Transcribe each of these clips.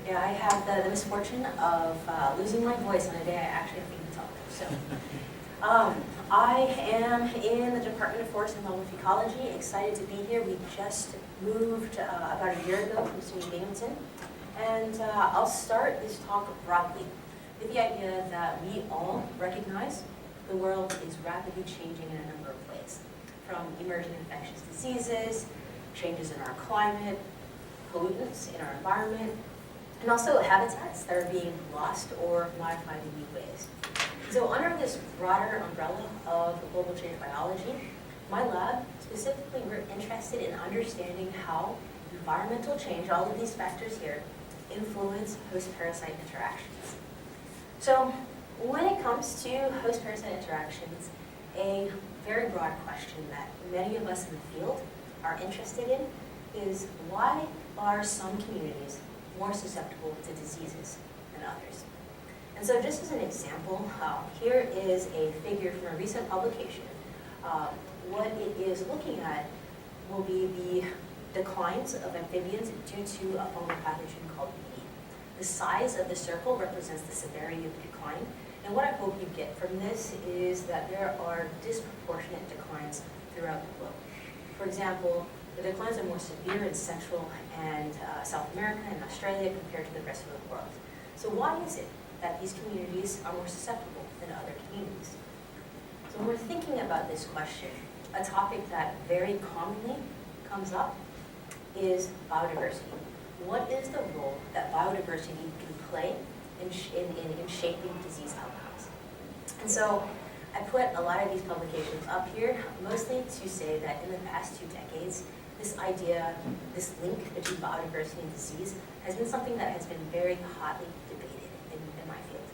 Yeah, I have the misfortune of losing my voice on a day I actually have to talk. So, I am in the Department of Forest and Wildlife Ecology. Excited to be here. We just moved about a year ago from SUNY Binghamton. And I'll start this talk broadly with the idea that we all recognize the world is rapidly changing in a number of ways, from emerging infectious diseases, changes in our climate, pollutants in our environment, and also habitats that are being lost or modified in new ways. So under this broader umbrella of global change biology, my lab, specifically, we're interested in understanding how environmental change, all of these factors here, influence host-parasite interactions. So when it comes to host-parasite interactions, a very broad question that many of us in the field are interested in is why are some communities more susceptible to diseases than others? And so just as an example, here is a figure from a recent publication. What it is looking at will be the declines of amphibians due to a fungal pathogen called BD. The size of the circle represents the severity of the decline. And what I hope you get from this is that there are disproportionate declines throughout the globe. For example, the declines are more severe in Central and South America and Australia compared to the rest of the world. So why is it that these communities are more susceptible than other communities? So when we're thinking about this question, a topic that very commonly comes up is biodiversity. What is the role that biodiversity can play in shaping disease outcomes? And so I put a lot of these publications up here, mostly to say that in the past 2 decades, this idea, this link between biodiversity and disease has been something that has been very hotly debated in my field.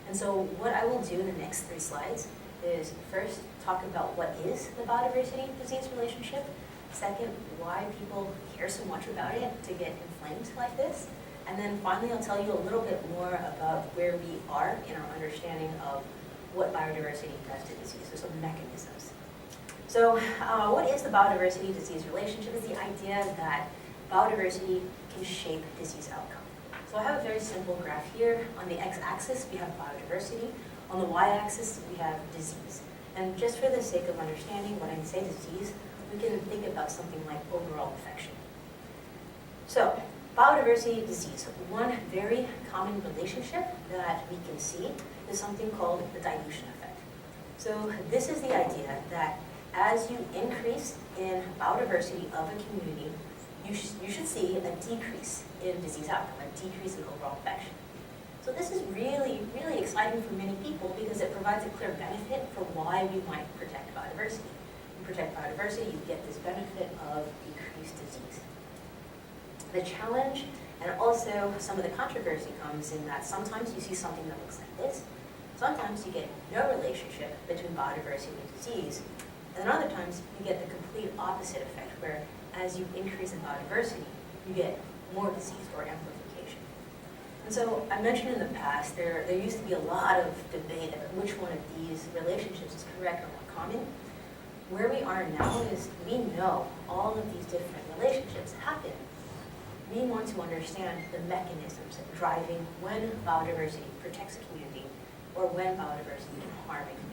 And so what I will do in the next 3 slides is first talk about what is the biodiversity-disease relationship, second, why people care so much about it to get inflamed like this, and then finally I'll tell you a little bit more about where we are in our understanding of what biodiversity does to disease, so some mechanisms. So what is the biodiversity-disease relationship? Is the idea that biodiversity can shape disease outcome. So I have a very simple graph here. On the x-axis, we have biodiversity. On the y-axis, we have disease. And just for the sake of understanding, when I say disease, we can think about something like overall infection. So biodiversity, disease. One very common relationship that we can see is something called the dilution effect. So this is the idea that as you increase in biodiversity of a community, you should see a decrease in disease outcome, a decrease in overall infection. So this is really, really exciting for many people because it provides a clear benefit for why we might protect biodiversity. You protect biodiversity, you get this benefit of decreased disease. The challenge and also some of the controversy comes in that sometimes you see something that looks like this. Sometimes you get no relationship between biodiversity and disease. And then other times, you get the complete opposite effect, where as you increase in biodiversity, you get more disease or amplification. And so I mentioned in the past, there used to be a lot of debate about which one of these relationships is correct or more common. Where we are now is we know all of these different relationships happen. We want to understand the mechanisms driving when biodiversity protects a community or when biodiversity can harm a community.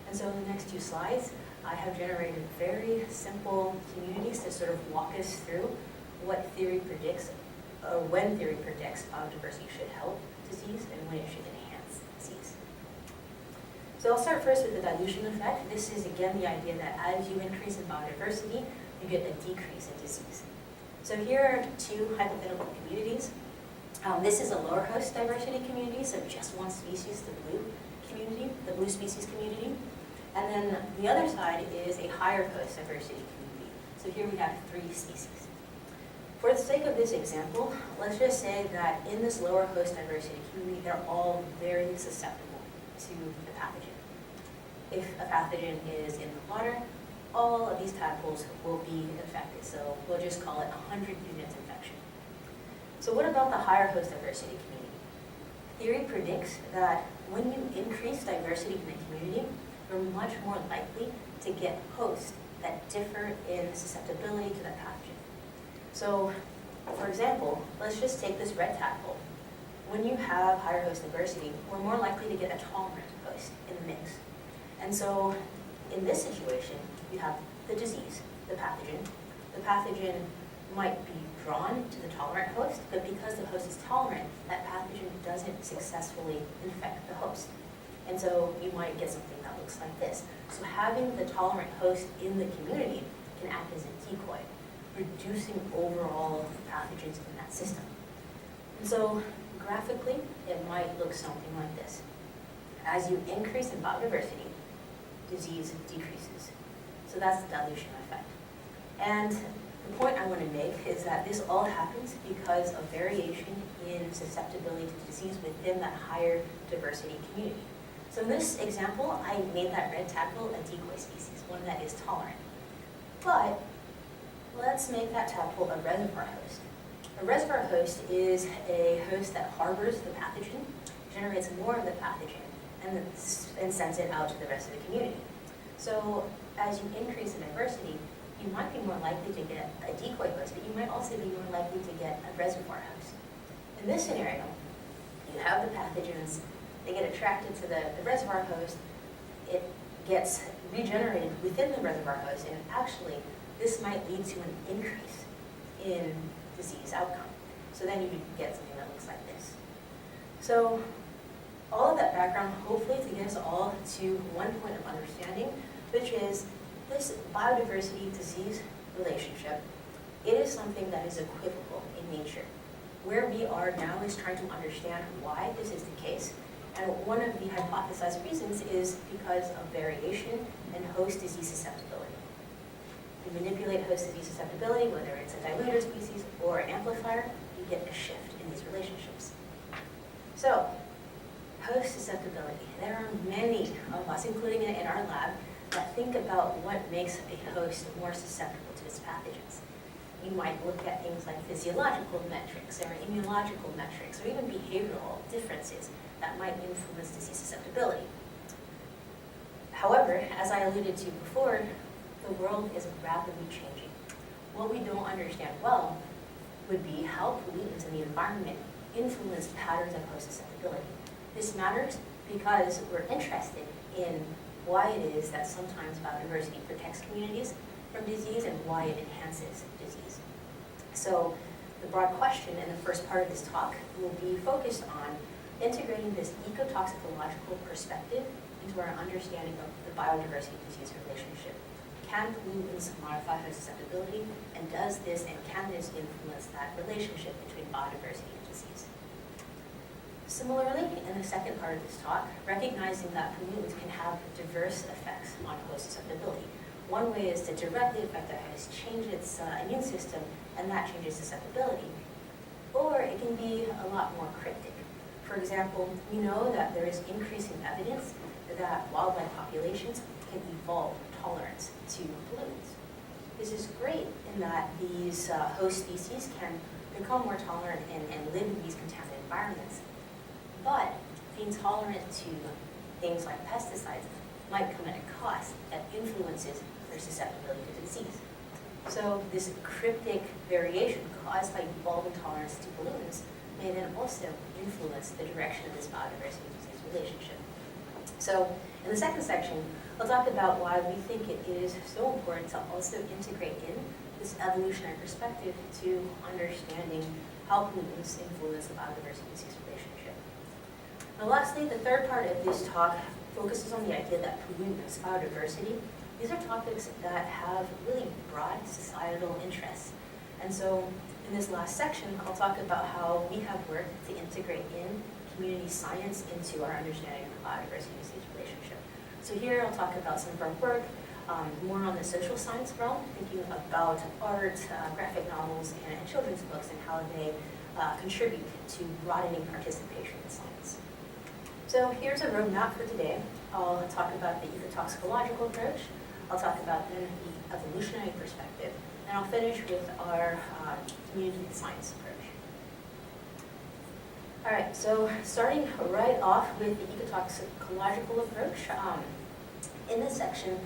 And so in the next 2 slides, I have generated very simple communities to sort of walk us through what theory predicts, or when theory predicts biodiversity should help disease and when it should enhance disease. So I'll start first with the dilution effect. This is again the idea that as you increase in biodiversity, you get a decrease in disease. So here are 2 hypothetical communities. This is a lower host diversity community, so just one species, the blue community, the blue species community. And then the other side is a higher host diversity community. So here we have 3 species. For the sake of this example, let's just say that in this lower host diversity community, they're all very susceptible to the pathogen. If a pathogen is in the water, all of these tadpoles will be infected. So we'll just call it 100 units infection. So what about the higher host diversity community? Theory predicts that when you increase diversity in the community, you're much more likely to get hosts that differ in susceptibility to that pathogen. So For example, let's just take this red tadpole. When you have higher host diversity, we're more likely to get a tolerant host in the mix. And so in this situation, you have the disease, the pathogen. The pathogen might be drawn to the tolerant host, but because the host is tolerant, that pathogen doesn't successfully infect the host. And so you might get something that looks like this. So having the tolerant host in the community can act as a decoy, reducing overall pathogens in that system. And so graphically, it might look something like this. As you increase in biodiversity, disease decreases. So that's the dilution effect. And the point I want to make is that this all happens because of variation in susceptibility to disease within that higher diversity community. So in this example, I made that red tadpole a decoy species, one that is tolerant. But let's make that tadpole a reservoir host. A reservoir host is a host that harbors the pathogen, generates more of the pathogen, and sends it out to the rest of the community. So as you increase in diversity, you might be more likely to get a decoy host, but you might also be more likely to get a reservoir host. In this scenario, you have the pathogens, they get attracted to the reservoir host, it gets regenerated within the reservoir host, and actually this might lead to an increase in disease outcome. So then you get something that looks like this. So all of that background hopefully to get us all to one point of understanding, which is this biodiversity-disease relationship. It is something that is equivocal in nature. Where we are now is trying to understand why this is the case. And one of the hypothesized reasons is because of variation in host disease susceptibility. You manipulate host disease susceptibility, whether it's a diluter species or an amplifier, you get a shift in these relationships. So, host susceptibility. There are many of us, including in our lab, that think about what makes a host more susceptible to its pathogens. You might look at things like physiological metrics or immunological metrics or even behavioral differences that might influence disease susceptibility. However, as I alluded to before, the world is rapidly changing. What we don't understand well would be how pollutants in the environment influence patterns of host susceptibility. This matters because we're interested in why it is that sometimes biodiversity protects communities from disease and why it enhances disease. So the broad question in the first part of this talk will be focused on integrating this ecotoxicological perspective into our understanding of the biodiversity-disease relationship. Can pollutants modify host susceptibility, and does this and can this influence that relationship between biodiversity and disease? Similarly, in the second part of this talk, recognizing that pollutants can have diverse effects on host susceptibility. One way is to directly affect the host, change its immune system, and that changes susceptibility. Or it can be a lot more cryptic. For example, we know that there is increasing evidence that wildlife populations can evolve tolerance to pollutants. This is great in that these host species can become more tolerant and live in these contaminated environments. But being tolerant to things like pesticides might come at a cost that influences their susceptibility to disease. So this cryptic variation caused by evolving tolerance to pollutants may then also influence the direction of this biodiversity-disease relationship. So in the second section, I'll talk about why we think it is so important to also integrate in this evolutionary perspective to understanding how pollutants influence the biodiversity-disease relationship. Now lastly, the third part of this talk focuses on the idea that pollutants, biodiversity, these are topics that have really broad societal interests. And so in this last section, I'll talk about how we have worked to integrate in community science into our understanding of the biodiversity-disease relationship. So here I'll talk about some of our work, more on the social science realm, thinking about art, graphic novels, and children's books and how they contribute to broadening participation in science. So here's a roadmap for today. I'll talk about the ecotoxicological approach. I'll talk about then the evolutionary perspective, and I'll finish with our community science approach. All right, so starting right off with the ecotoxicological approach, in this section,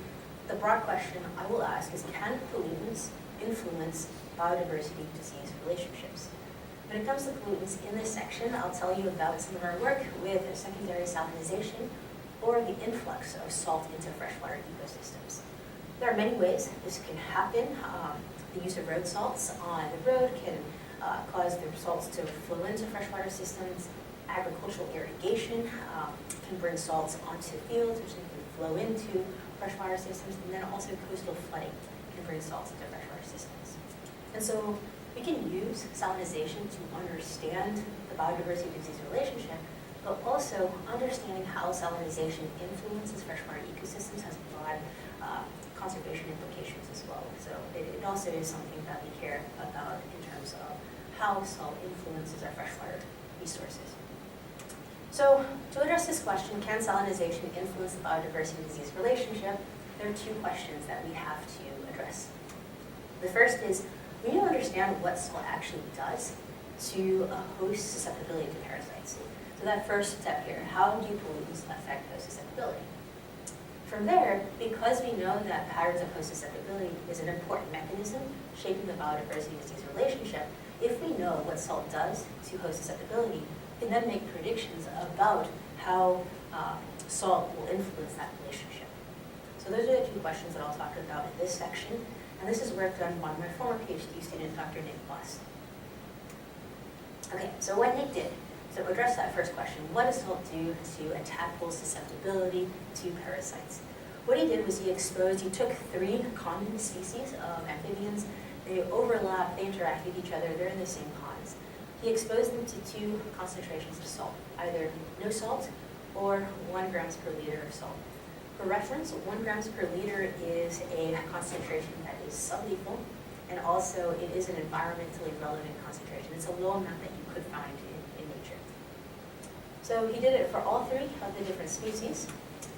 the broad question I will ask is, can pollutants influence biodiversity disease relationships. When it comes to pollutants in this section, I'll tell you about some of our work with secondary salinization or the influx of salt into freshwater ecosystems. There are many ways this can happen. The use of road salts on the road can cause the salts to flow into freshwater systems. Agricultural irrigation can bring salts onto fields, which then can flow into freshwater systems, and then also coastal flooding can bring salts into freshwater systems. And so we can use salinization to understand the biodiversity disease relationship, but also understanding how salinization influences freshwater ecosystems has broad conservation implications as well. So it also is something that we care about in terms of how salt influences our freshwater resources. So to address this question, can salinization influence the biodiversity disease relationship? There are two questions that we have to address. The first is, we need to understand what salt actually does to a host's susceptibility to parasites. So that first step here, how do pollutants affect host susceptibility? From there, because we know that patterns of host susceptibility is an important mechanism shaping the biodiversity disease relationship, if we know what salt does to host susceptibility, we can then make predictions about how salt will influence that relationship. So those are the two questions that I'll talk about in this section, and this is work done by my former PhD student, Dr. Nick Voss. Okay, so what Nick did, to address that first question, what does salt do to a tadpole's susceptibility to parasites? What he did was he took 3 common species of amphibians. They overlap, they interact with each other, they're in the same ponds. He exposed them to 2 concentrations of salt, either no salt or 1 grams per liter of salt. For reference, 1 grams per liter is a concentration that is sublethal, and also it is an environmentally relevant concentration. It's a low amount that you could find in nature. So he did it for all 3 of the different species,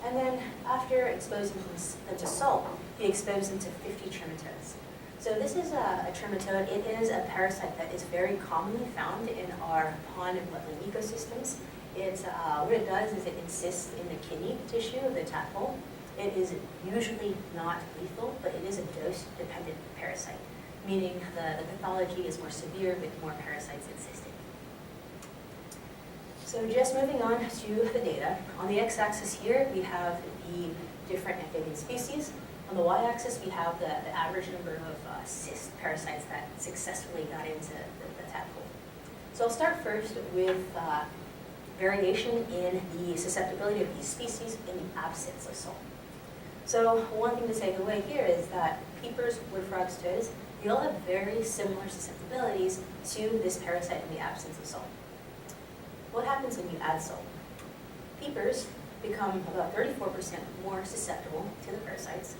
and then after exposing them to salt, he exposed them to 50 trematodes. So this is a trematode. It is a parasite that is very commonly found in our pond and wetland ecosystems. What it does is it insists in the kidney tissue of the tadpole. It is usually not lethal, but it is a dose-dependent parasite, meaning the pathology is more severe with more parasites encysted. So just moving on to the data. On the x-axis here, we have the different amphibian species. On the y-axis, we have the average number of cyst parasites that successfully got into the tadpole. So I'll start first with variation in the susceptibility of these species in the absence of salt. So one thing to take away here is that peepers, wood frogs, toads, they all have very similar susceptibilities to this parasite in the absence of salt. What happens when you add salt? Peepers become about 34% more susceptible to the parasites.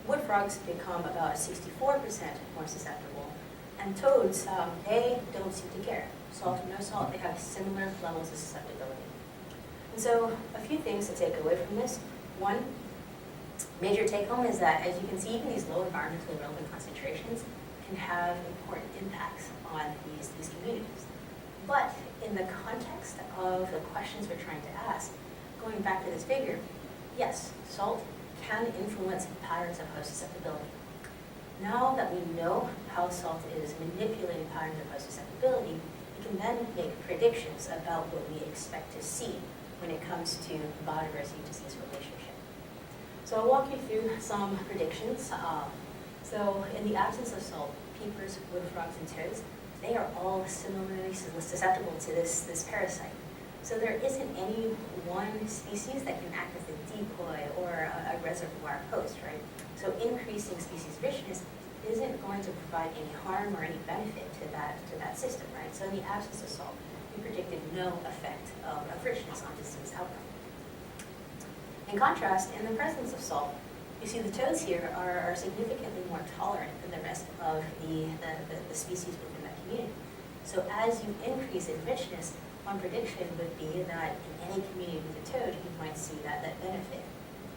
Wood frogs become about 64% more susceptible. And toads, they don't seem to care. Salt or no salt, they have similar levels of susceptibility. And so a few things to take away from this. One major take home is that, as you can see, even these low environmentally relevant concentrations can have important impacts on these communities. But in the context of the questions we're trying to ask, going back to this figure, yes, salt can influence patterns of host susceptibility. Now that we know how salt is manipulating patterns of host susceptibility, we can then make predictions about what we expect to see when it comes to biodiversity disease relationship. So I'll walk you through some predictions. So in the absence of salt, peepers, wood frogs, and toads, they are all similarly susceptible to this parasite. So there isn't any one species that can act as a decoy or a reservoir host, right? So increasing species richness isn't going to provide any harm or any benefit to that system, right? So in the absence of salt, we predicted no effect of richness on disease outcome. In contrast, in the presence of salt, you see the toads here are significantly more tolerant than the rest of the species within that community. So as you increase in richness, one prediction would be that in any community with a toad, you might see that benefit,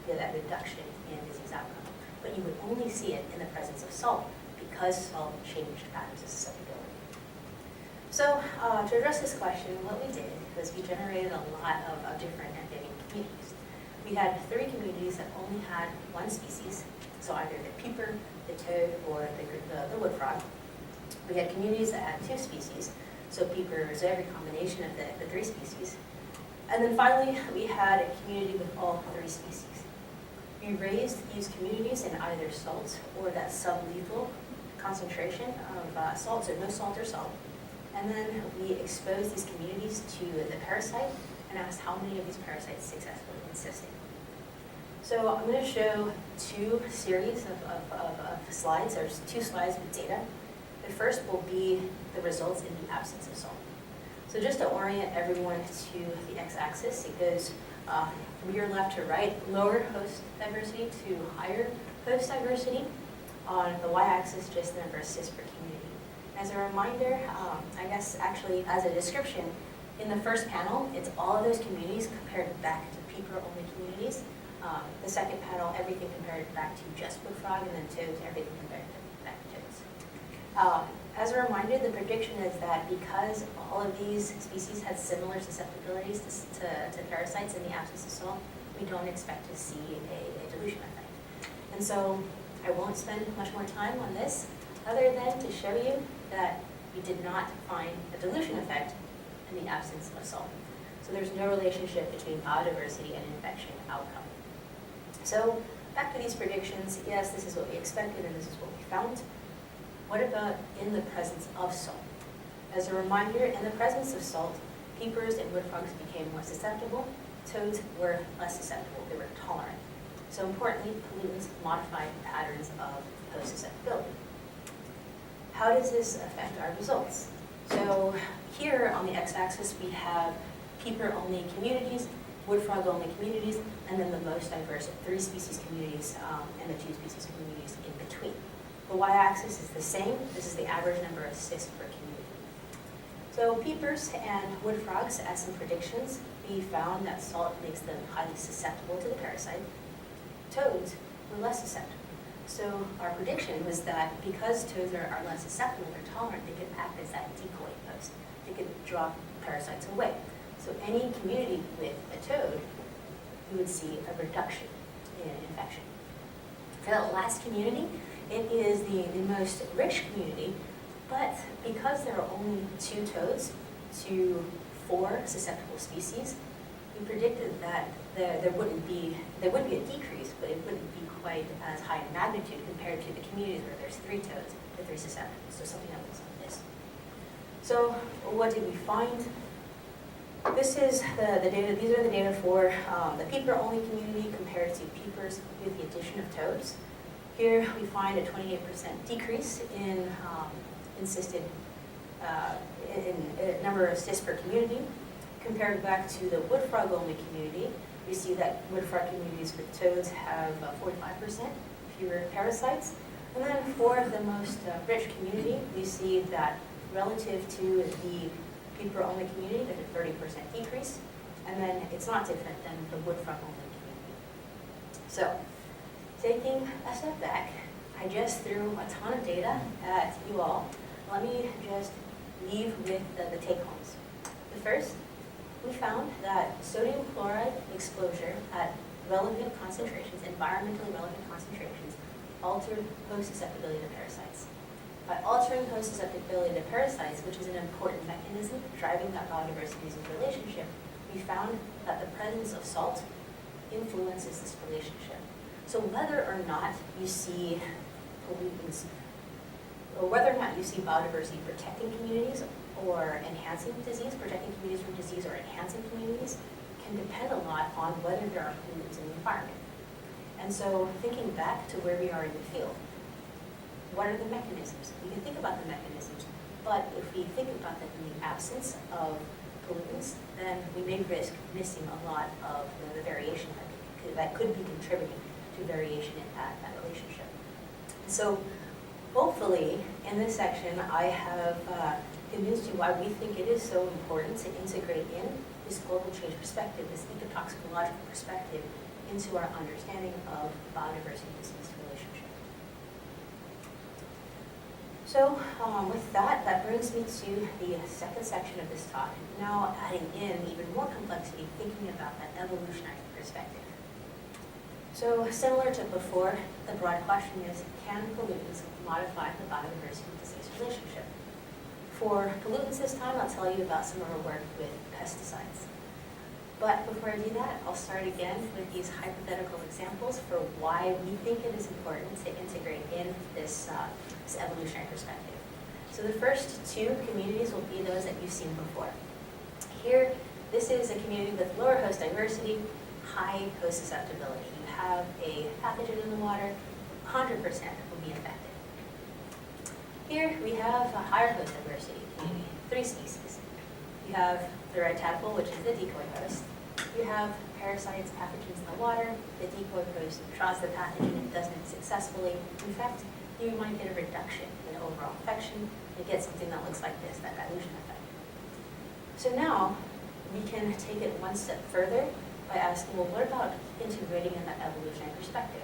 that reduction in disease outcome. But you would only see it in the presence of salt because salt changed patterns of susceptibility. So to address this question, what we did was we generated a lot of different amphibian communities. We had 3 communities that only had one species, so either the peeper, the toad, or the wood frog. We had communities that had 2 species, so peat rivers, every combination of the 3 species. And then finally, we had a community with all 3 species. We raised these communities in either salt or that sublethal concentration of salt, so no salt or salt. And then we exposed these communities to the parasite and asked how many of these parasites successfully encysted. So I'm going to show 2 series of slides. There's 2 slides with data. The first will be the results in the absence of salt. So just to orient everyone to the x-axis, it goes from your left to right, lower host diversity to higher host diversity. On the y-axis, just the number of cysts per community. As a reminder, I guess actually as a description, in the first panel, it's all of those communities compared back to peeper-only communities. The second panel, everything compared back to just wood frog, and then toads, everything compared back to toads. As a reminder, the prediction is that because all of these species had similar susceptibilities to parasites in the absence of salt, we don't expect to see a dilution effect. And so I won't spend much more time on this, other than to show you that we did not find a dilution effect in the absence of salt. So there's no relationship between biodiversity and infection outcome. So back to these predictions, yes, this is what we expected and this is what we found. What about in the presence of salt? As a reminder, in the presence of salt, peepers and wood frogs became more susceptible. Toads were less susceptible, they were tolerant. So importantly, pollutants modified patterns of host susceptibility. How does this affect our results? So here on the x-axis, we have peeper-only communities, wood frog-only communities, and then the most diverse 3 species communities and the 2 species communities in between. The y-axis is the same. This is the average number of cysts per community. So peepers and wood frogs, as some predictions, we found that salt makes them highly susceptible to the parasite. Toads were less susceptible. So our prediction was that because toads are less susceptible, they're tolerant, they could act as that decoy post. They could draw parasites away. So any community with a toad, you would see a reduction in infection. For that last community, it is the most rich community, but because there are only 2 toads to 4 susceptible species, we predicted that there wouldn't be a decrease, but it wouldn't be quite as high in magnitude compared to the communities where there's 3 toads to 3 susceptible, so something that looks like this. So what did we find? This is the data. These are the data for the peeper-only community compared to peepers with the addition of toads. Here we find a 28% decrease in encysted in number of cysts per community. Compared back to the wood frog-only community, we see that wood frog communities with toads have 45% fewer parasites. And then for the most rich community, we see that relative to the peeper-only community, there's a 30% decrease. And then it's not different than the wood frog-only community. So, taking a step back, I just threw a ton of data at you all. Let me just leave with the take-homes. The first, we found that sodium chloride exposure at relevant concentrations, environmentally relevant concentrations, altered host susceptibility to parasites. By altering host susceptibility to parasites, which is an important mechanism driving that biodiversity relationship, we found that the presence of salt influences this relationship. So whether or not you see pollutants, or whether or not you see biodiversity protecting communities or enhancing disease, protecting communities from disease or enhancing communities, can depend a lot on whether there are pollutants in the environment. And so thinking back to where we are in the field, what are the mechanisms? We can think about the mechanisms, but if we think about them in the absence of pollutants, then we may risk missing a lot of the variation that could be contributing to variation in that relationship. So hopefully, in this section, I have convinced you why we think it is so important to integrate in this global change perspective, this ecotoxicological perspective, into our understanding of biodiversity disease relationship. So with that brings me to the second section of this talk, now adding in even more complexity, thinking about that evolutionary perspective. So similar to before, the broad question is, can pollutants modify the biodiversity disease relationship? For pollutants this time, I'll tell you about some of our work with pesticides. But before I do that, I'll start again with these hypothetical examples for why we think it is important to integrate in this evolutionary perspective. So the first two communities will be those that you've seen before. Here, this is a community with lower host diversity, high host susceptibility. You have a pathogen in the water, 100% will be infected. Here we have a higher host diversity community, 3 species. You have the red tadpole, which is the decoy host. You have parasites, pathogens in the water. The decoy host draws the pathogen and doesn't successfully infect. You might get a reduction in overall infection. You get something that looks like this, that dilution effect. So now we can take it one step further by asking, well, what about integrating in that evolutionary perspective?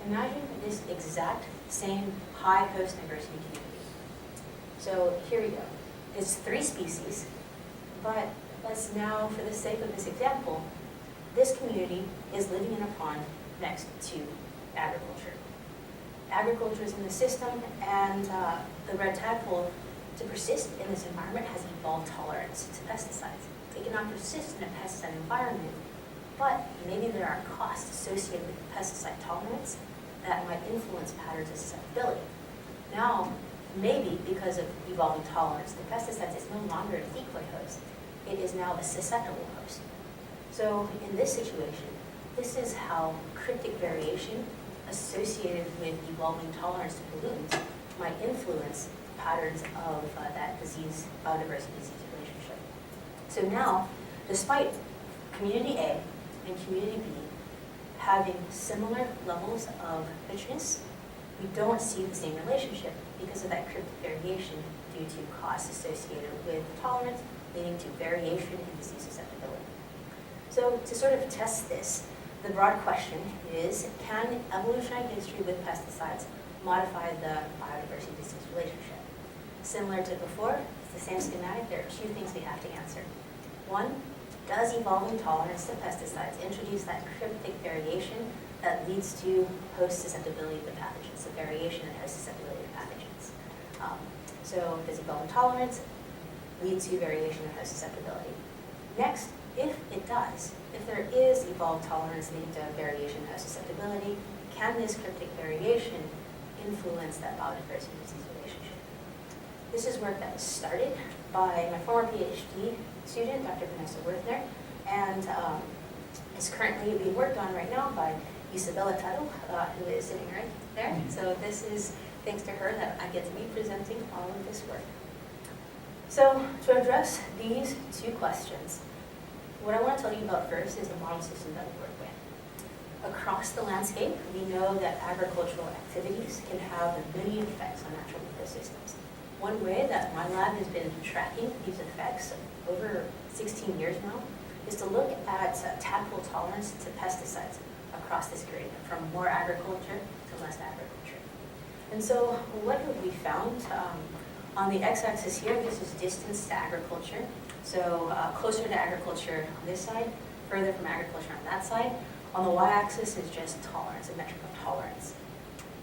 Imagine this exact same high host diversity community. So here we go. It's 3 species, but let's now, for the sake of this example, this community is living in a pond next to agriculture. Agriculture is in the system, and the red tadpole, to persist in this environment, has evolved tolerance to pesticides. It cannot persist in a pesticide environment, but maybe there are costs associated with pesticide tolerance that might influence patterns of susceptibility. Now, maybe because of evolving tolerance to pesticides, it's no longer a decoy host. It is now a susceptible host. So in this situation, this is how cryptic variation associated with evolving tolerance to pollutants might influence patterns of that biodiversity-disease relationship. So now, despite community A and community B having similar levels of richness, we don't see the same relationship because of that cryptic variation due to costs associated with tolerance, leading to variation in disease susceptibility. So to sort of test this, the broad question is, can evolutionary history with pesticides modify the biodiversity-disease relationship? Similar to before, it's the same schematic. There are 2 things we have to answer. 1, does evolving tolerance to pesticides introduce that cryptic variation that leads to host susceptibility to pathogens, so variation in host susceptibility to pathogens? So does evolving tolerance lead to variation in host susceptibility? Next, if it does, if there is evolved tolerance leading to variation in host susceptibility, can this cryptic variation influence that biodiversity-disease relationship? This is work that was started by my former PhD student, Dr. Vanessa Werthner, and is currently being worked on right now by Isabella Tuttle, who is sitting right there. So this is thanks to her that I get to be presenting all of this work. So to address these 2 questions, what I want to tell you about first is the model system that we work with. Across the landscape, we know that agricultural activities can have many effects on natural ecosystems. One way that my lab has been tracking these effects over 16 years now is to look at tadpole tolerance to pesticides across this gradient, from more agriculture to less agriculture. And so what have we found? On the x-axis here, this is distance to agriculture. So closer to agriculture on this side, further from agriculture on that side. On the y-axis is just tolerance, a metric of tolerance.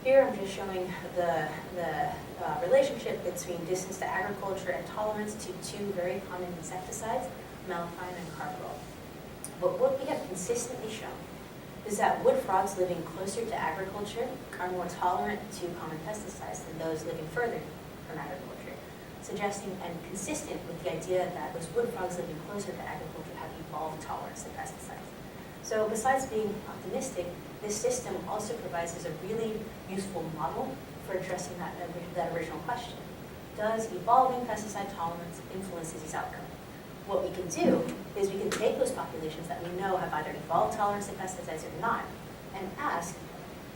Here I'm just showing the relationship between distance to agriculture and tolerance to 2 very common insecticides, malafine and carbaryl. But what we have consistently shown is that wood frogs living closer to agriculture are more tolerant to common pesticides than those living further from agriculture, suggesting and consistent with the idea that those wood frogs living closer to agriculture have evolved tolerance to pesticides. So besides being optimistic, this system also provides us a really useful model for addressing that original question. Does evolving pesticide tolerance influence disease outcome? What we can do is we can take those populations that we know have either evolved tolerance to pesticides or not, and ask,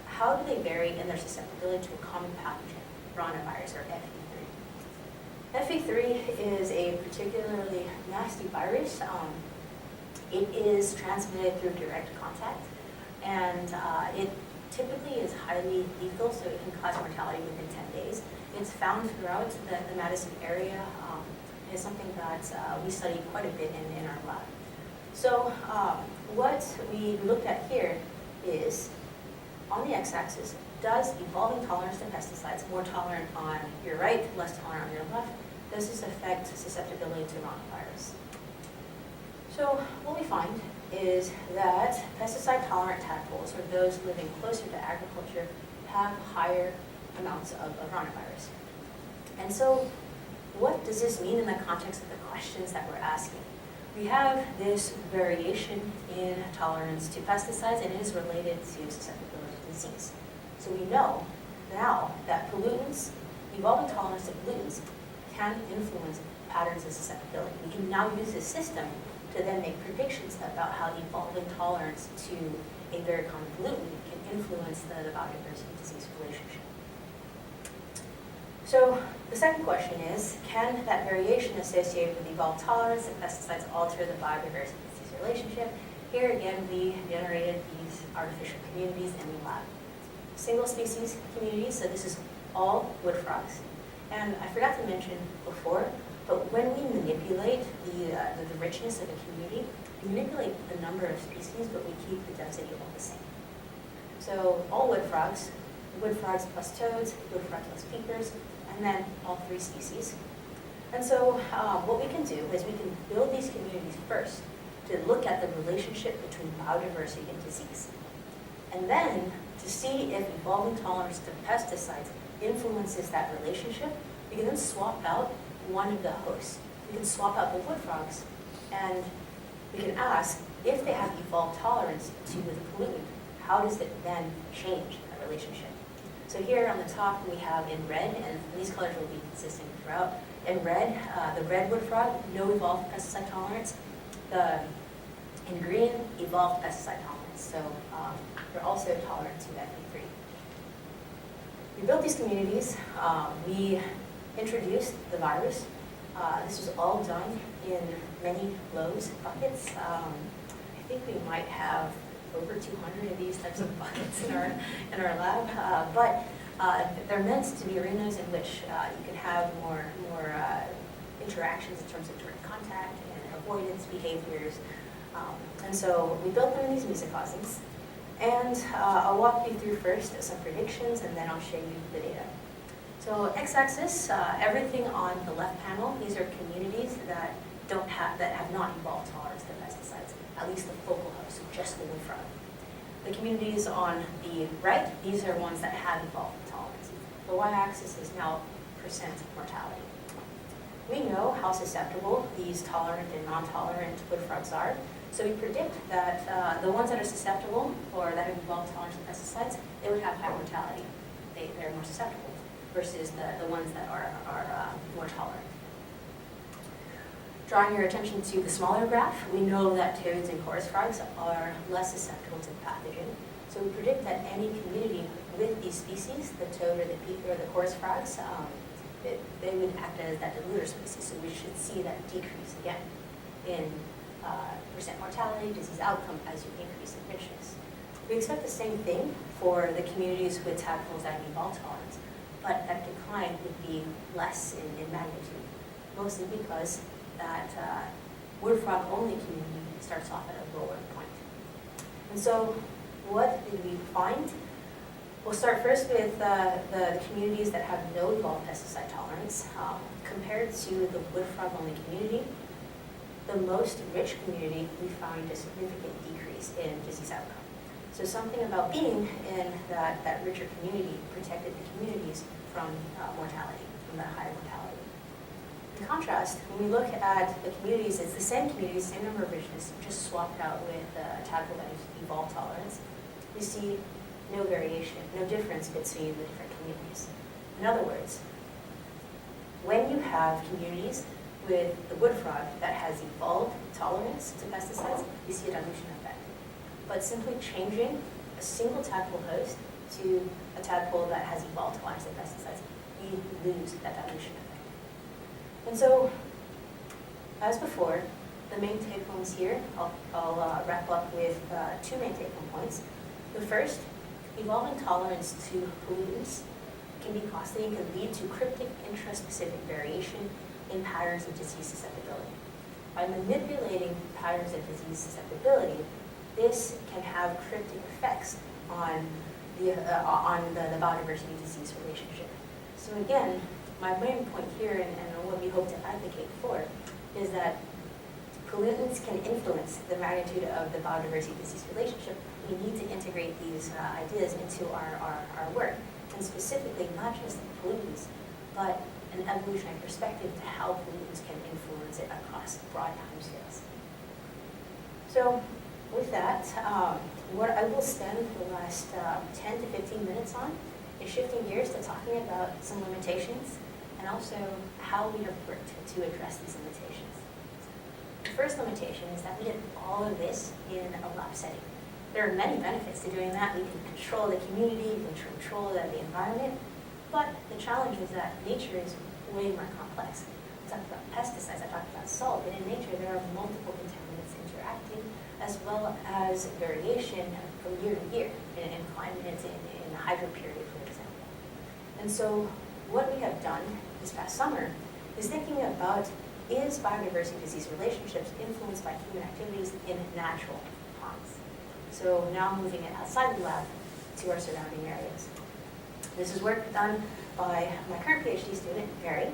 how do they vary in their susceptibility to a common pathogen, rhinovirus or FE3? FE3 is a particularly nasty virus. It is transmitted through direct contact, and it typically is highly lethal, so it can cause mortality within 10 days. It's found throughout the Madison area. Is something that we study quite a bit in our lab. So what we looked at here is, on the x-axis, does evolving tolerance to pesticides, more tolerant on your right, less tolerant on your left, does this affect susceptibility to rhinovirus? So what we find is that pesticide-tolerant tadpoles, or those living closer to agriculture, have higher amounts of rhinovirus. And so what does this mean in the context of the questions that we're asking? We have this variation in tolerance to pesticides, and it is related to susceptibility to disease. So we know now that pollutants, evolving tolerance to pollutants, can influence patterns of susceptibility. We can now use this system to then make predictions about how evolving tolerance to a very common pollutant can influence the biodiversity disease relationship. So the second question is, can that variation associated with evolved tolerance and pesticides alter the biodiversity disease relationship? Here again, we generated these artificial communities in the lab. Single species communities, so this is all wood frogs. And I forgot to mention before, but when we manipulate the richness of a community, we manipulate the number of species, but we keep the density all the same. So all wood frogs plus toads, wood frogs plus peepers, and then all three species. And so what we can do is we can build these communities first to look at the relationship between biodiversity and disease. And then to see if evolving tolerance to pesticides influences that relationship, we can then swap out one of the hosts. We can swap out the wood frogs, and we can ask if they have evolved tolerance to the pollutant, how does it then change that relationship? So here on the top we have in red, and these colors will be consistent throughout. In red, the red wood frog, no evolved pesticide tolerance. In green, evolved pesticide tolerance. So they're also tolerant to FE3. We built these communities. We introduced the virus. This was all done in many Lowe's buckets. I think we might have over 200 of these types of buckets in our lab, but they're meant to be arenas in which you can have more interactions in terms of direct contact and avoidance behaviors. And so we built them in these mesocosms, and I'll walk you through first some predictions, and then I'll show you the data. So x-axis, everything on the left panel, these are communities that have not evolved tolerance to pesticides, at least the focal host, just the wood frog. The communities on the right, these are ones that have evolved tolerance. The y-axis is now percent mortality. We know how susceptible these tolerant and non-tolerant wood frogs are, so we predict that the ones that are susceptible or that have evolved tolerance to pesticides, they would have high mortality. They're more susceptible versus the ones that are more tolerant. Drawing your attention to the smaller graph, we know that toads and chorus frogs are less susceptible to the pathogen. So we predict that any community with these species, the toad or the peep or the chorus frogs, they would act as that diluter species. So we should see that decrease again in percent mortality, disease outcome as you increase in richness. We expect the same thing for the communities with tadpoles that have evolved tolerance, but that decline would be less in magnitude, mostly because that wood frog only community starts off at a lower point. And so what did we find? We'll start first with the communities that have no evolved pesticide tolerance. Compared to the wood frog only community, the most rich community, we find a significant decrease in disease outcome. So something about being in that richer community protected the communities from mortality, from that higher mortality. In contrast, when we look at the communities, it's the same communities, same number of richness, just swapped out with a tadpole that has evolved tolerance. We see no variation, no difference between the different communities. In other words, when you have communities with the wood frog that has evolved tolerance to pesticides, you see a dilution effect. But simply changing a single tadpole host to a tadpole that has evolved tolerance to pesticides, we lose that dilution effect. And so, as before, the main take-homes here, I'll wrap up with two main take-home points. The first, evolving tolerance to pollutants can be costly and can lead to cryptic intraspecific variation in patterns of disease susceptibility. By manipulating patterns of disease susceptibility, this can have cryptic effects on the biodiversity disease relationship. So again, my main point here, and what we hope to advocate for, is that pollutants can influence the magnitude of the biodiversity-disease relationship. We need to integrate these ideas into our work, and specifically not just pollutants, but an evolutionary perspective to how pollutants can influence it across broad timescales. So with that, what I will spend the last 10 to 15 minutes on is shifting gears to talking about some limitations and also how we have worked to address these limitations. The first limitation is that we did all of this in a lab setting. There are many benefits to doing that. We can control the community, we can control the environment, but the challenge is that nature is way more complex. I talked about pesticides, I talked about salt, but in nature there are multiple contaminants interacting, as well as variation from year to year in climate, in the hydro period, for example. And so what we have done this past summer is thinking about, is biodiversity disease relationships influenced by human activities in natural ponds? So now moving it outside the lab to our surrounding areas. This is work done by my current PhD student, Mary,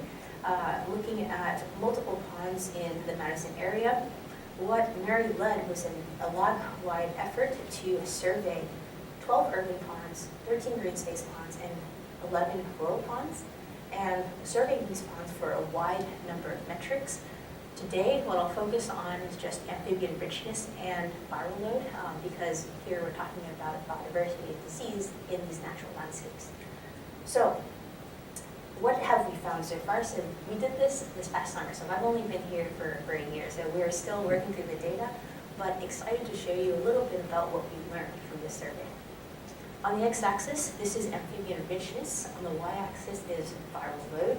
looking at multiple ponds in the Madison area. What Mary led was a lab-wide effort to survey 12 urban ponds, 13 green space ponds, and 11 rural ponds, and surveying these ponds for a wide number of metrics. Today, what I'll focus on is just amphibian richness and viral load, because here we're talking about biodiversity and disease in these natural landscapes. So, what have we found so far? So we did this past summer, so I've only been here for a year, so we're still working through the data, but excited to show you a little bit about what we learned from this survey. On the x-axis, this is amphibian richness. On the y-axis is viral load.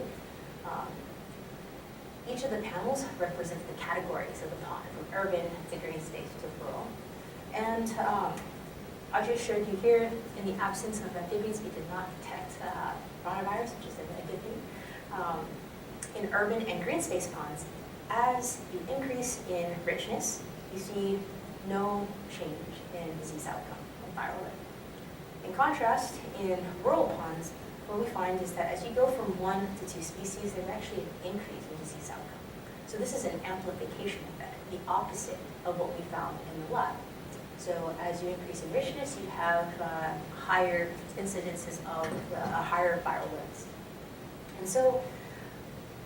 Each of the panels represents the categories of the pond, from urban to green space to rural. And I just showed you here, in the absence of amphibians, we did not detect coronavirus, which is a good thing. In urban and green space ponds, as you increase in richness, you see no change in disease outcome and viral load. In contrast, in rural ponds, what we find is that as you go from 1 to 2 species, there's actually an increase in disease outcome. So this is an amplification effect, the opposite of what we found in the lab. So as you increase in richness, you have higher incidences of higher viral loads. And so,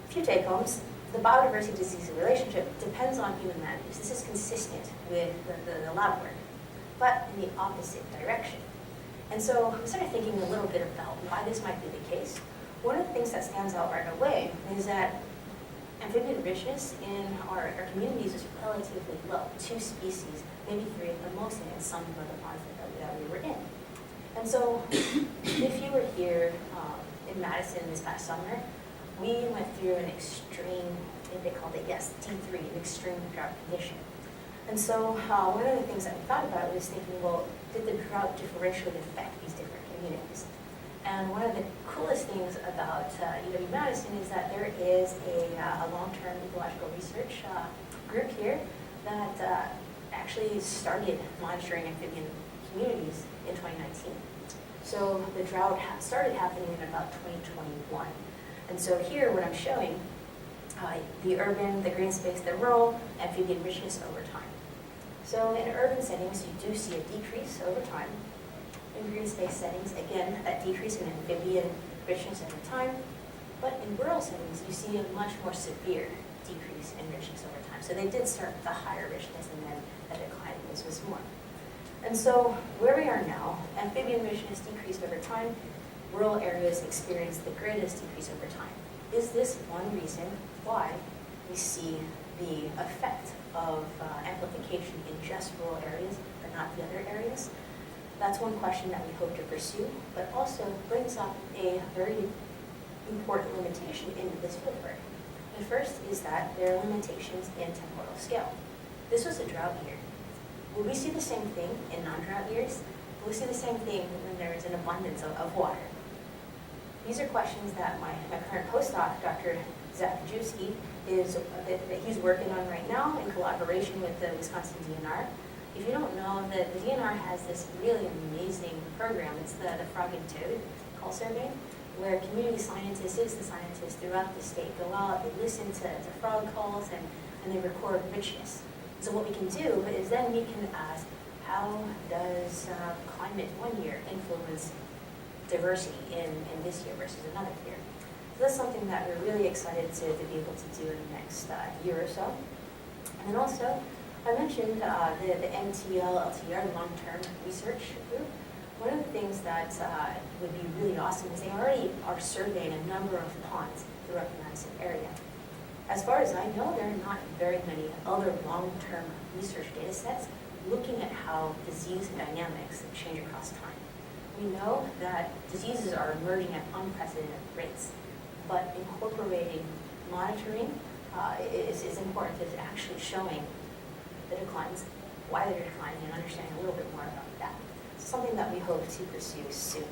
a few take-homes. The biodiversity disease relationship depends on human land use. This is consistent with the lab work, but in the opposite direction. And so we started thinking a little bit about why this might be the case. One of the things that stands out right away is that amphibian richness in our communities is relatively low. 2 species, maybe 3 at the most in some of the ponds that we were in. And so if you were here in Madison this past summer, we went through an extreme, I think they called it, yes, T3, an extreme drought condition. And so one of the things that we thought about was thinking, well, did the drought differentially affect these different communities? And one of the coolest things about UW-Madison is that there is a long-term ecological research group here that actually started monitoring amphibian communities in 2019. So the drought started happening in about 2021. And so here what I'm showing, the urban, the green space, the rural, amphibian richness over time. So in urban settings, you do see a decrease over time. In green space settings, again, that decrease in amphibian richness over time. But in rural settings, you see a much more severe decrease in richness over time. So they did start with a higher richness and then a decline was more. And so where we are now, amphibian richness decreased over time. Rural areas experienced the greatest decrease over time. Is this one reason why we see the effect of amplification in just rural areas but not the other areas? That's one question that we hope to pursue, but also brings up a very important limitation in this fieldwork. The first is that there are limitations in temporal scale. This was a drought year. Will we see the same thing in non-drought years? Will we see the same thing when there is an abundance of water? These are questions that my current postdoc, Dr. Zach Kajewski, that he's working on right now in collaboration with the Wisconsin DNR. If you don't know, the DNR has this really amazing program. It's the Frog and Toad Call Survey, where community scientists, citizen scientists throughout the state go out, they listen to frog calls, and they record richness. So what we can do is then we can ask, how does climate one year influence diversity in this year versus another year? So that's something that we're really excited to be able to do in the next year or so. And then also, I mentioned the MTL-LTR, long-term research group. One of the things that would be really awesome is they already are surveying a number of ponds throughout the Madison area. As far as I know, there are not very many other long-term research data sets looking at how disease dynamics change across time. We know that diseases are emerging at unprecedented rates, but incorporating monitoring is important to actually showing the declines, why they're declining, and understanding a little bit more about that. It's something that we hope to pursue soon.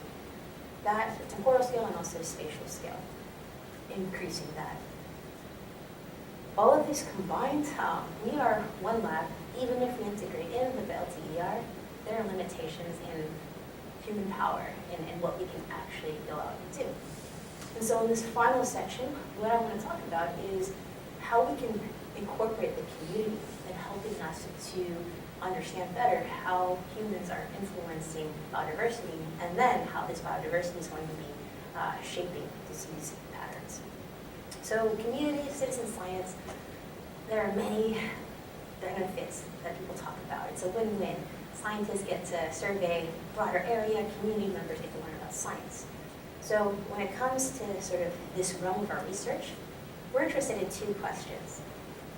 That temporal scale and also spatial scale, increasing that. All of this combined, we are one lab. Even if we integrate in with the LTER, there are limitations in human power and what we can actually go out and do. And so in this final section, what I want to talk about is how we can incorporate the community in helping us to understand better how humans are influencing biodiversity, and then how this biodiversity is going to be shaping disease patterns. So community, citizen science, there are many benefits that people talk about. It's a win-win. Scientists get to survey a broader area, community members get to learn about science. So when it comes to sort of this realm of our research, we're interested in two questions.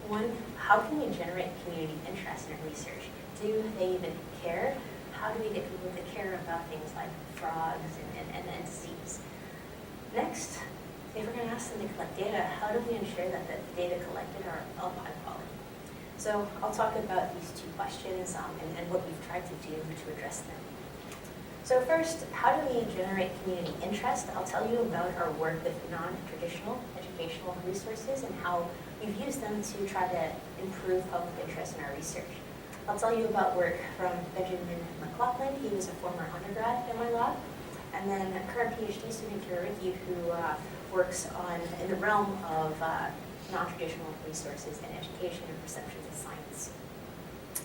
One, how can we generate community interest in research? Do they even care? How do we get people to care about things like frogs and disease? Next, if we're going to ask them to collect data, how do we ensure that the data collected are of high quality? So I'll talk about these two questions and what we've tried to do to address them. So first, how do we generate community interest? I'll tell you about our work with non-traditional educational resources and how we've used them to try to improve public interest in our research. I'll tell you about work from Benjamin McLaughlin. He was a former undergrad in my lab. And then a current PhD student, Ricky, who works in the realm of non-traditional resources in education and perceptions of science.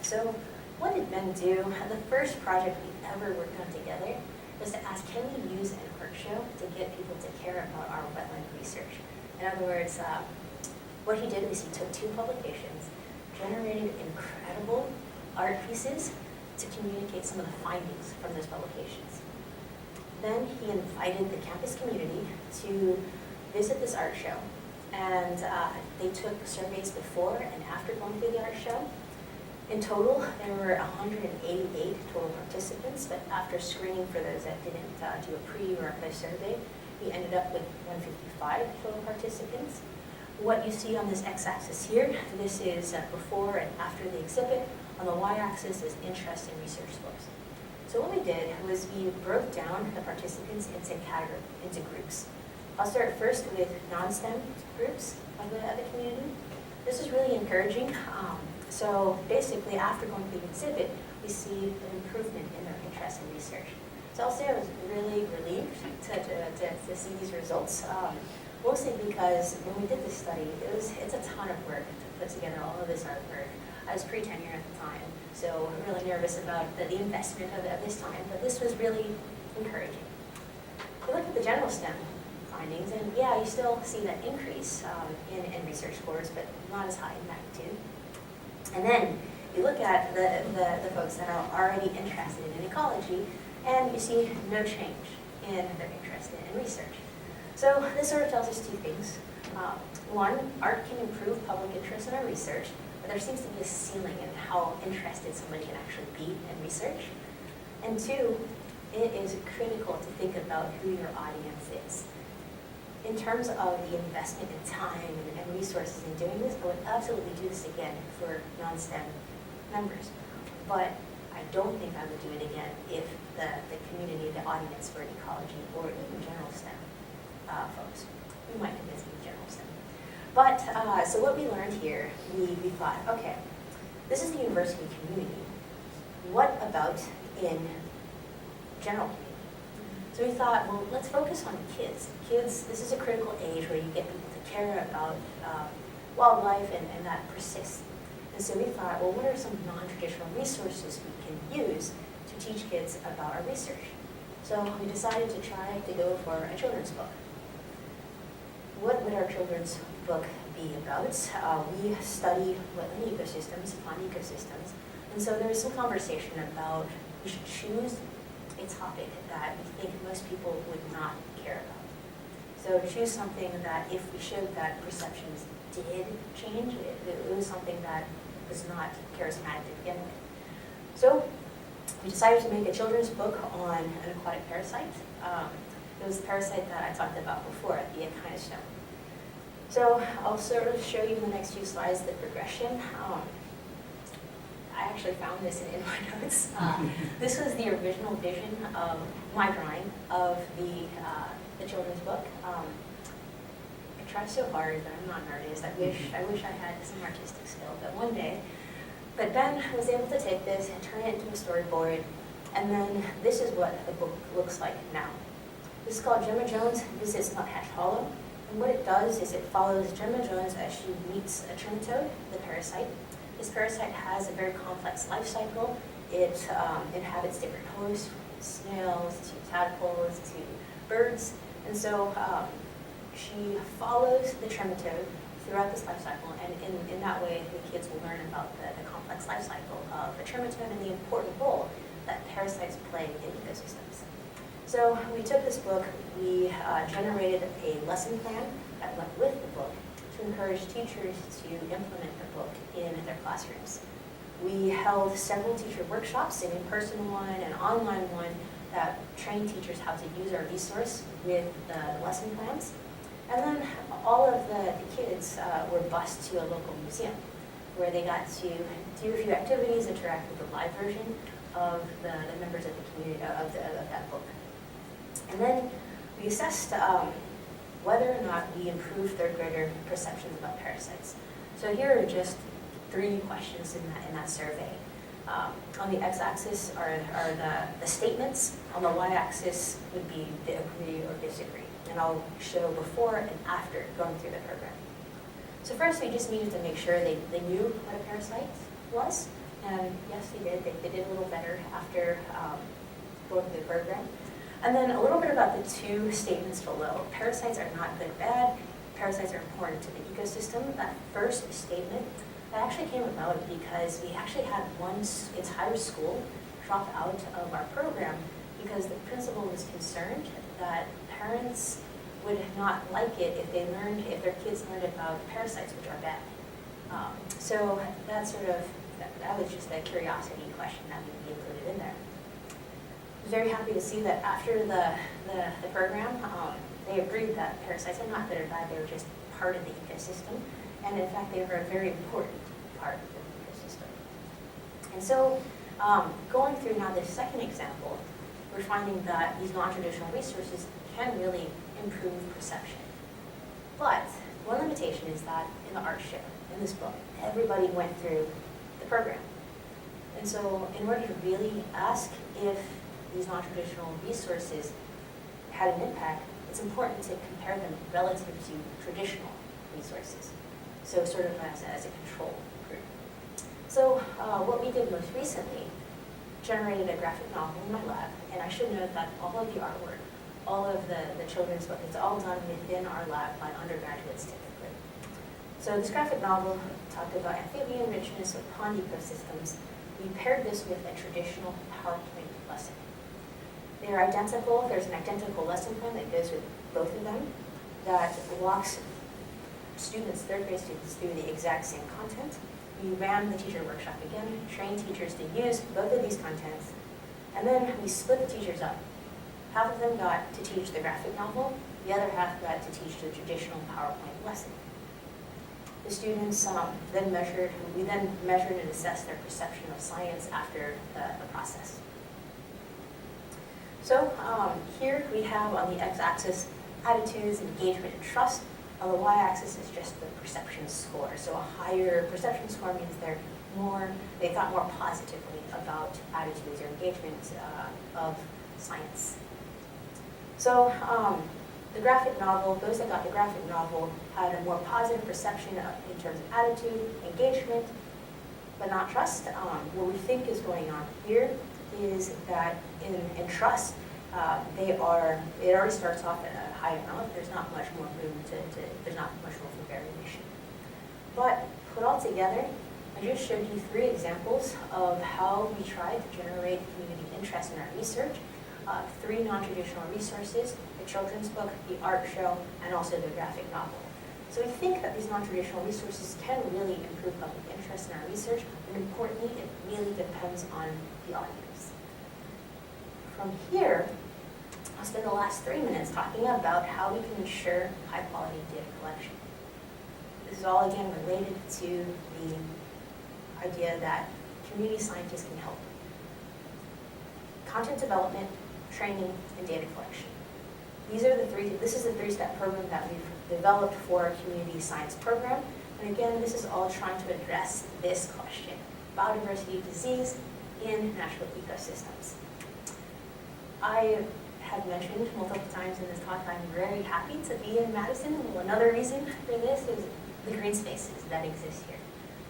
So what did Ben do? The first project we ever worked on together was to ask, can we use an art show to get people to care about our wetland research? In other words, what he did was he took two publications, generated incredible art pieces to communicate some of the findings from those publications. Then he invited the campus community to visit this art show, and they took surveys before and after going through the art show. In total, there were 188 total participants, but after screening for those that didn't do a pre or a post survey, we ended up with 155 total participants. What you see on this x-axis here, this is before and after the exhibit. On the y-axis is interest in research scores. So what we did was we broke down the participants into groups. I'll start first with non-STEM groups of the community. This is really encouraging. So basically, after going through the exhibit, we see an improvement in their interest in research. So I'll say I was really relieved to see these results, mostly because when we did this study, it's a ton of work to put together all of this artwork. I was pre-tenure at the time, so I'm really nervous about the investment of this time, but this was really encouraging. We look at the general STEM findings, and yeah, you still see that increase in research scores, but not as high in magnitude. And then you look at the folks that are already interested in ecology, and you see no change in their interest in research. So this sort of tells us two things. One, art can improve public interest in our research, but there seems to be a ceiling in how interested somebody can actually be in research. And two, it is critical to think about who your audience is. In terms of the investment in time and resources in doing this, I would absolutely do this again for non-STEM members. But I don't think I would do it again if the community, the audience were ecology or even general STEM folks. We might convince me general STEM. But, so what we learned here, we thought, okay, this is the university community. What about in general community? So we thought, well, let's focus on kids. Kids, this is a critical age where you get people to care about wildlife and that persists. And so we thought, well, what are some non-traditional resources we can use to teach kids about our research? So we decided to try to go for a children's book. What would our children's book be about? We study wetland ecosystems, pond ecosystems, and so there was some conversation about we should choose a topic that we think most people would not care about. So choose something that if we showed that perceptions did change, it was something that was not charismatic to begin with. So we decided to make a children's book on an aquatic parasite. It was the parasite that I talked about before, the echinostome. So I'll sort of show you in the next few slides the progression. I actually found this in my notes. This was the original vision of my drawing of the children's book. I try so hard, but I'm not an artist. I wish I had some artistic skill, but one day. But Ben was able to take this and turn it into a storyboard, and then this is what the book looks like now. This is called Gemma Jones Visits Nuthatch Hollow, and what it does is it follows Gemma Jones as she meets a trematode, the parasite. This parasite has a very complex life cycle. It inhabits different hosts, from snails to tadpoles to birds, and so she follows the trematode throughout this life cycle, and in that way, the kids will learn about the complex life cycle of the trematode and the important role that parasites play in ecosystems. So we took this book, we generated a lesson plan that went with the book to encourage teachers to implement the book in their classrooms. We held several teacher workshops, an in-person one, an online one, that trained teachers how to use our resource with the lesson plans. And then all of the kids were bused to a local museum where they got to do a few activities, interact with the live version of the members of the community, of that book. And then we assessed whether or not we improved third grader perceptions about parasites. So here are just 3 questions in that survey. On the x-axis are the statements. On the y-axis would be the agree or disagree. And I'll show before and after going through the program. So first, we just needed to make sure they knew what a parasite was. And yes, they did. They did a little better after going through the program. And then a little bit about the 2 statements below. Parasites are not good or bad. Parasites are important to the ecosystem. That first statement, that actually came about because we actually had one entire school drop out of our program because the principal was concerned that parents would not like it if their kids learned about parasites, which are bad. So that was just a curiosity question that we included in there. I was very happy to see that after the program, they agreed that parasites are not good or bad, they were just part of the ecosystem. And in fact, they were a very important part of the ecosystem. And so going through now this second example, we're finding that these non-traditional resources can really improve perception. But one limitation is that in the art show, in this book, everybody went through the program. And so in order to really ask if these non-traditional resources had an impact, it's important to compare them relative to traditional resources. So sort of as a control group. So what we did most recently, generated a graphic novel in my lab, and I should note that all of the artwork, all of the children's book, it's all done within our lab by undergraduates typically. So this graphic novel talked about amphibian richness of pond ecosystems. We paired this with a traditional PowerPoint lesson. They're identical. There's an identical lesson plan that goes with both of them that walks students, third grade students, through the exact same content. We ran the teacher workshop again, trained teachers to use both of these contents, and then we split the teachers up. Half of them got to teach the graphic novel, the other half got to teach the traditional PowerPoint lesson. The students we then measured and assessed their perception of science after the process. So here we have on the x-axis attitudes, engagement, and trust. On the y-axis is just the perception score. So a higher perception score means they thought more positively about attitudes or engagement of science. So the graphic novel, those that got the graphic novel had a more positive perception in terms of attitude, engagement, but not trust. What we think is going on here is that in trust, it already starts off at a high amount. There's not much more room there's not much room for variation. But put all together, I just showed you 3 examples of how we try to generate community interest in our research. 3 non-traditional resources, the children's book, the art show, and also the graphic novel. So we think that these non-traditional resources can really improve public interest in our research, but importantly, it really depends on the audience. From here, I'll spend the last 3 minutes talking about how we can ensure high-quality data collection. This is all, again, related to the idea that community scientists can help. Content development, training, and data collection. This is the 3-step program that we've developed for our community science program. And again, this is all trying to address this question, biodiversity disease in natural ecosystems. I have mentioned multiple times in this talk, I'm very happy to be in Madison. Another reason for this is the green spaces that exist here.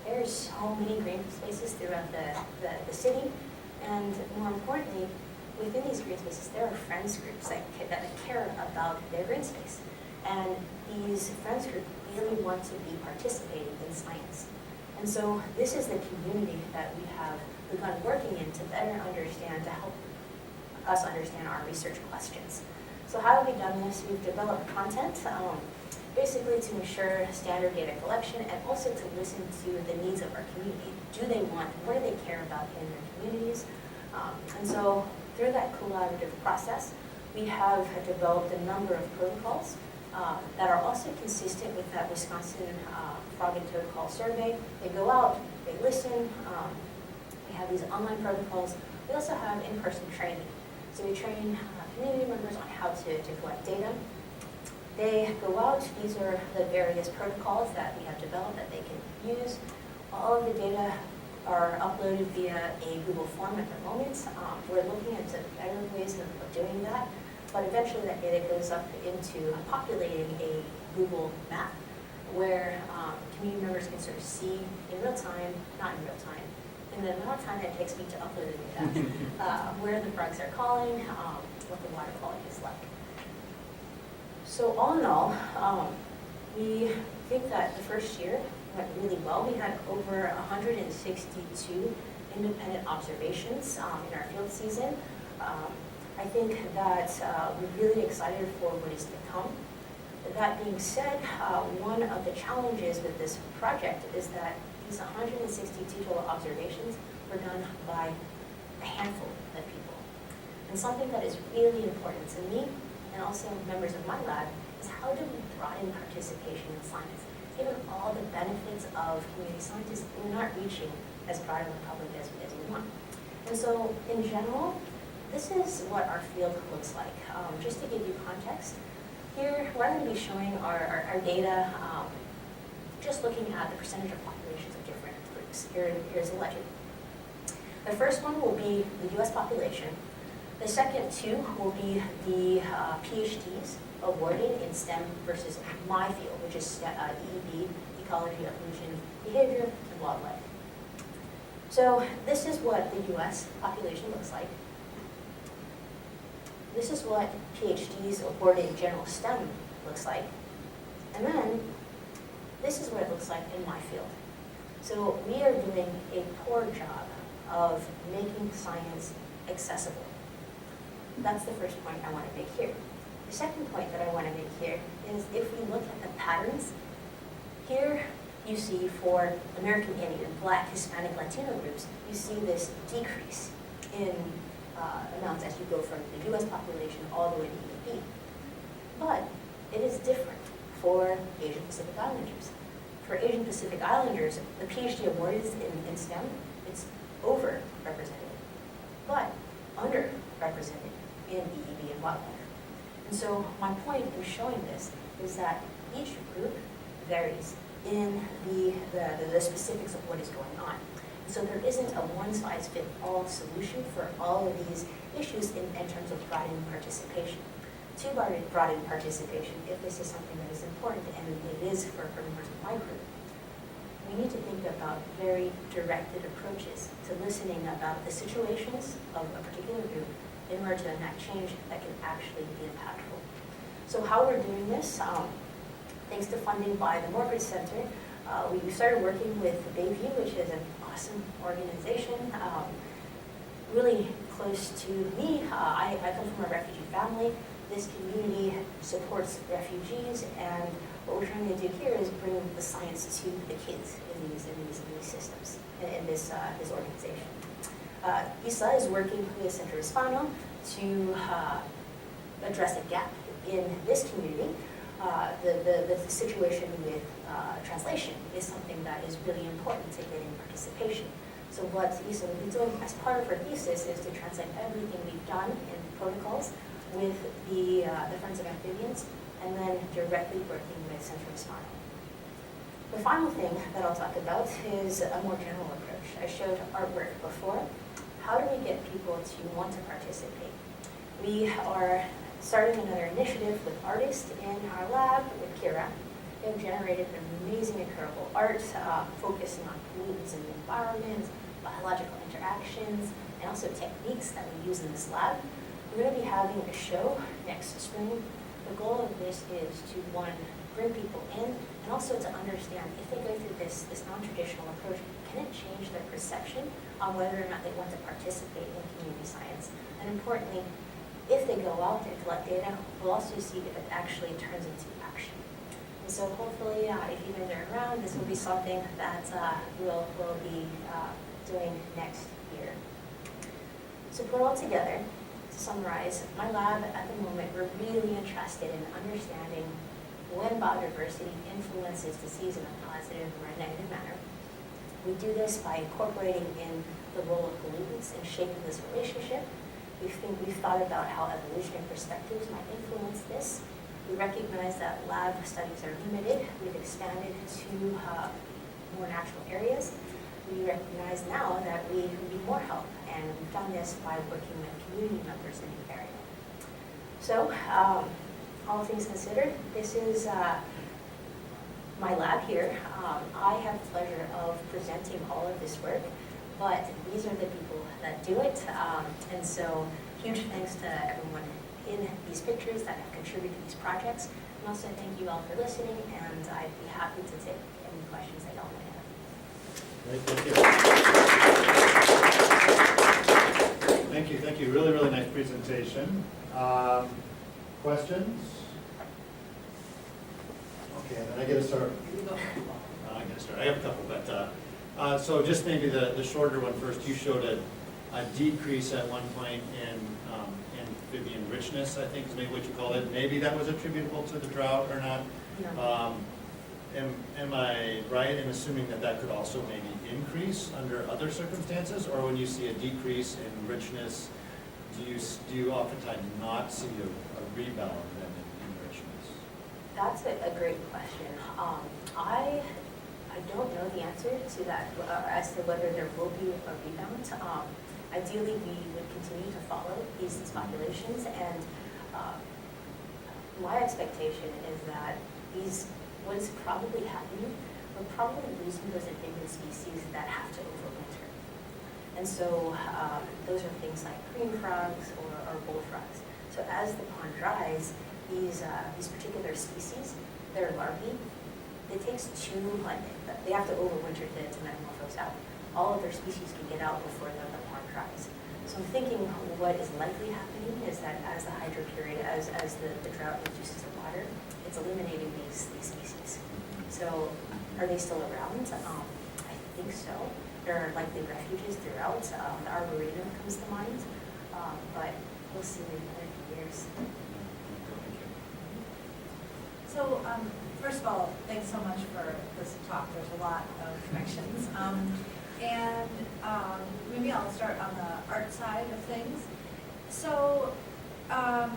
There's so many green spaces throughout the city, and more importantly, within these green spaces, there are friends groups that care about their green space. And these friends groups really want to be participating in science. And so this is the community that we have begun working in to better understand, to help us understand our research questions. So how have we done this? We've developed content, basically to ensure standard data collection and also to listen to the needs of our community. What do they care about in their communities? And so through that collaborative process, we have developed a number of protocols that are also consistent with that Wisconsin Frog and Toad Call survey. They go out, they listen, we have these online protocols. We also have in-person training. So we train community members on how to collect data. They go out, these are the various protocols that we have developed that they can use. All of the data are uploaded via a Google form at the moment. We're looking into better ways of doing that, but eventually that data goes up into populating a Google map where community members can sort of see in real time, not in real time, in the amount of time that it takes me to upload the data, where the frogs are calling, what the water quality is like. So all in all, we think that the first year went really well. We had over 162 independent observations in our field season. I think that we're really excited for what is to come. That being said, one of the challenges with this project is that these 162 total observations were done by a handful of people. And something that is really important to me and also members of my lab is how do we broaden participation in science? Given all the benefits of community scientists, we're not reaching as broad of a public as we want. And so, in general, this is what our field looks like. Just to give you context, here we're going to be showing our data, just looking at the percentage of populations of different groups. Here's a legend. The first one will be the US population. The second 2 will be the PhDs awarded in STEM versus my field, which is EEB, Ecology, Evolution, Behavior, and Wildlife. So this is what the US population looks like. This is what PhDs awarded in general STEM looks like. And then this is what it looks like in my field. So we are doing a poor job of making science accessible. That's the first point I want to make here. The second point that I want to make here is if we look at the patterns, here you see for American Indian, Black, Hispanic, Latino groups, you see this decrease in amounts as you go from the US population all the way to EEB. But it is different for Asian Pacific Islanders. For Asian Pacific Islanders, the PhD awarded in STEM, it's overrepresented, but underrepresented in EEB and wildlife. And so my point in showing this is that each group varies in the specifics of what is going on. And so there isn't a one-size-fits-all solution for all of these issues in terms of broadening participation. to broaden participation, if this is something that is important, and it is for members of my group, we need to think about very directed approaches to listening about the situations of a particular group in order to enact change that can actually be impactful. So how we're doing this, thanks to funding by the Morgridge Center, we started working with Bayview, which is an awesome organization, really close to me. I come from a refugee family. This community supports refugees, and what we're trying to do here is bring the science to the kids in these systems, in this organization. ISA is working with Centro Hispano to address a gap in this community. The situation with translation is something that is really important to getting participation. So what ISA will be doing as part of her thesis is to translate everything we've done in protocols with the Friends of Amphibians, and then directly working with Centro Hispano. The final thing that I'll talk about is a more general approach. I showed artwork before. How do we get people to want to participate? We are starting another initiative with artists in our lab with Kira. They've generated amazing, incredible art focusing on pollutants in the environment, biological interactions, and also techniques that we use in this lab. We're going to be having a show next spring. The goal of this is to, one, bring people in, and also to understand if they go through this non-traditional approach, can it change their perception on whether or not they want to participate in community science? And importantly, if they go out and collect data, we'll also see if it actually turns into action. And so hopefully, if you guys are around, this will be something that we'll be doing next year. So put it all together, to summarize, my lab at the moment, we're really interested in understanding when biodiversity influences disease in a positive or a negative manner. We do this by incorporating in the role of pollutants in shaping this relationship. We've thought about how evolutionary perspectives might influence this. We recognize that lab studies are limited. We've expanded to more natural areas. We recognize now that we need more help, and we've done this by working with community members in the area. So, all things considered, this is my lab here. I have the pleasure of presenting all of this work, but these are the people that do it. And so, huge thanks to everyone in these pictures that have contributed to these projects. And also thank you all for listening, and I'd be happy to take any questions that y'all might have. Great, thank you. Thank you. Really, really nice presentation. Questions? Okay, then I get to start. I get to start. I have a couple, but so just maybe the shorter one first. You showed a decrease at one point in amphibian richness, I think is maybe what you called it. Maybe that was attributable to the drought or not. No. Am I right in assuming that that could also maybe increase under other circumstances, or when you see a decrease in richness, do you oftentimes not see a rebound then in richness? That's a great question. I don't know the answer to that as to whether there will be a rebound. Ideally, we would continue to follow these populations, and my expectation is that what is probably happening, we're probably losing those amphibian species that have to overwinter. And so those are things like green frogs or bullfrogs. So as the pond dries, these particular species, their larvae, it takes they have to overwinter to metamorphose out. All of their species can get out before the pond dries. So I'm thinking what is likely happening is that as the hydro period, as the drought reduces the water, it's eliminating these species. So are they still around? I think so. There are likely refuges throughout. The Arboretum comes to mind, but we'll see in a few years. So first of all, thanks so much for this talk. There's a lot of connections. And maybe I'll start on the art side of things. So I